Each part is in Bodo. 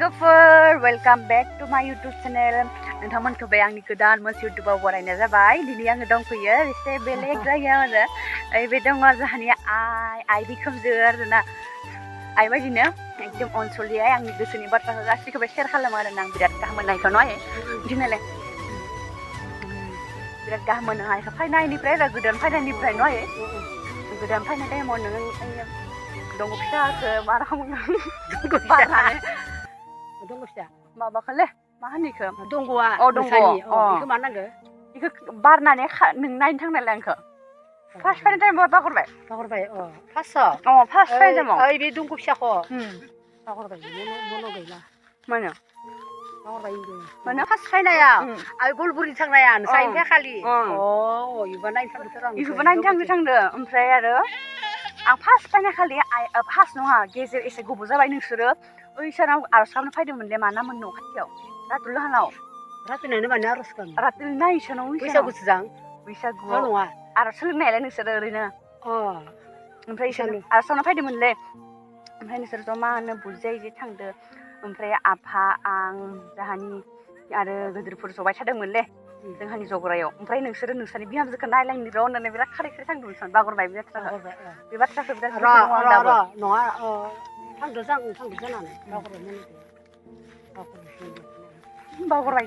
लोगोफोर वेलकाम बैक टू माय यूट्यूब चैनल नोंथांमोनखौ बे आंनि गोदान मोनसे यूट्यूबाव बरायनाय जाबाय दिनै आङो दंफैयो एसे बेलेग जायगायाव आरो बे दङ जोंहानि आइ बिखोमजो आरोना आइ बायदिनो एकदम अनसलियाय आंनि गोसोनि बाथ्राखौ गासैखौबो शेयार खालामो आरो आं बिराद गाहाम मोननायखौ नय दिनैलाय बिराद गाहाम मोनो आइखौ फैनायनिफ्राय आरो गोदान फैनायनिफ्राय नय गोदान फैनाय टाइमाव नों दङ फिसाखौ मा रखम बारनानै दंग फिसा माबाखौलै मा होनो इखो दंगआ दंग बेखौ मा नांगौ इखो बारनानै नों नायनो थांनायलाय आंखो फार्स्ट फैनाय टाइमाव बागरबाय फार्स्टआव फार्स्ट फैनाय टाइमाव ओइ बे दंग फिसाखौ बागरबाय मन' गैला मानो बागरबाय मानो फार्स्ट फैनाया आइ गलबुरि थांनाया साइनफाय खालि इबा नायनो थांदो ओमफ्राय आरो आं फार्स्ट फैनाय खालि फार्स्ट नङा गेजेर एसे गोबाव जाबाय नोंसोरो ओइ सानाव आरज खालामनो फैदोंमोनलै मा नाममोन न' खाथियाव रातुल लाहानाव रातुलनानो माने आरज खालामो रातुल ना इसोरनाव बैसागुसो जां बैसागुआव नङा आरज सोलोंनायालाय नोंसोरो ओरैनो ओमफ्राय इसोर आरज खालामनो फैदोंमोनलै ओमफ्राय नोंसोर जमानो बुजाय थांदो ओमफ्राय आफा आं जाहानि आरो गोदोरफोर जबाय थादोंमोनलै जोंहानि जगरायाव ओमफ्राय नोंसोरो नोंसानि बिहामजोखौ नायलायनो र' होननानै बिराद खारै थांदोंमोन बागरबाय बे बाथ्राखौ बिराद नङा थांदो जानानै बावगारबाय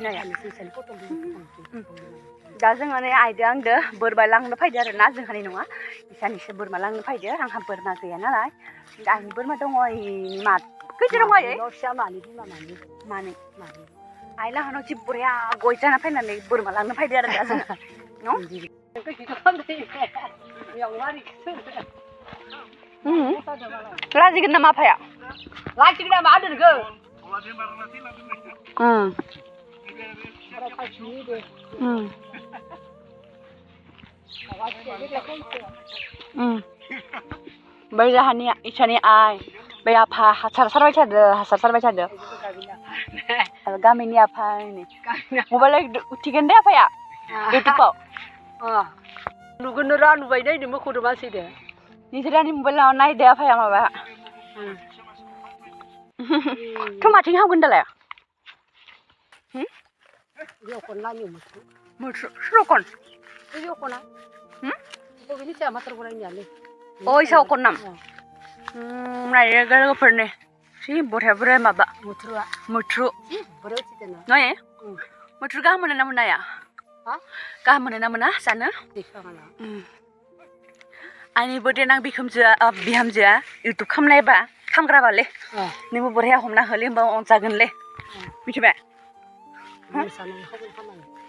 दा जोङो नै आइदो आंदो बोरमा लांनो फैदो आरो ना जोंहानि नङा इसानिसो बोरमा लांनो फैदो आंहा बोरमा गैया नालाय आंनि बोरमा दङ इनि मा खैथा दङ आइ मानै आइ लाहानाव जि बरिया गय जाना फैनानै बोरमा लांनो फैदो आरो दा जोङो लाजिगोन नामा आफाया लाजिगोन नामा दोनगो बै जाहानि इसानि आइ बै आफा हासार सारबाय थादो गामिनि आफा मबाइल उथिगोन दे आफाया इउटुबाव नुगोन र' नुबाय नायनो मोखौदो मानसिदो निजेरानि मबाइलाव नायदो आफाया माबा टमाटिं हावगोन दालाय सुरकन इसा अकन नाम नायो लोगोफोरनि जि बरिया बरिया माबा मुथ्रु नय मुथ्रु गाहाम मोनो ना मोनाया गाहाम मोनो ना मोना जानो आंनि देनां बिहामजोआ इउटुब खामग्राबालै नोंबो बरिया हमना होलै होमबा अनजागोनलै मिथिबाय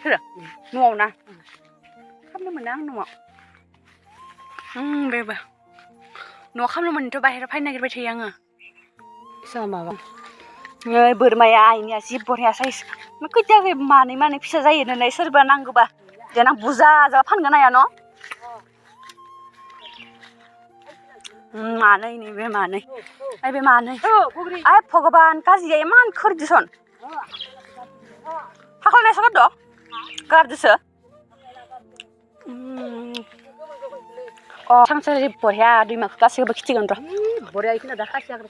सोरो न'आव ना खालामनो मोना आं न'आव बेबो न'आव खालामनो मोनथ' बाहेरायाव फैनो नागिरबाय थायो आङो बोरमाया आइनिया जि बरिया साइज खैथा मानै फिसा जायो नालाय सोरबा नांगौबा देनां बुरजा जाबा फानगोन आया न' मानै नैबे मानै बे मानै आइ भगबान काजिया इमान खोरदिसन हाखलनायसो गारद' गारदोसो थांसै बरिया दैमाखौ गासैखौबो खिथिगोन र' बरिया इखिना दा खासि हाग्रा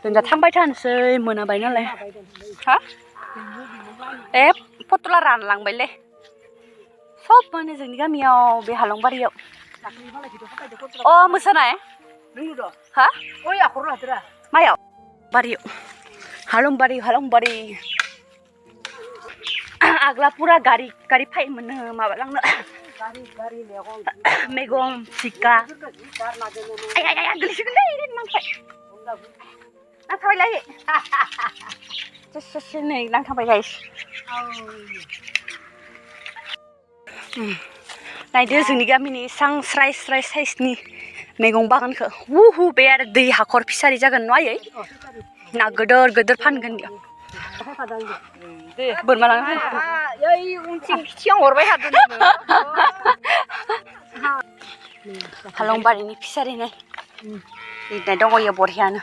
जों दा थांबाय थानोसै मोनाबाय नालाय हा फटला रानलांबायलै सब मोनो जोंनि गामियाव बे हालंबारियाव मोसानाय हा मायाव बारियाव हालंबारि आग्ला पुरा गारि फायोमोन माबालांनो मैगं जिका गोलैसिगोनलै नांथाबायलै नै नांथाबाय गाइस नायदो जोंनि गामिनि इसां स्राय साइसनि मैगं बागानखौ बे आरो दै हाखर फिसारि जागोन न' आयै ना गोदोर फानगोन बेयाव बोरमा लांनो उनथिं खिथियाव हरबाय थादों हालंबारिनि फिसारि नाय दङ इयो बरियानो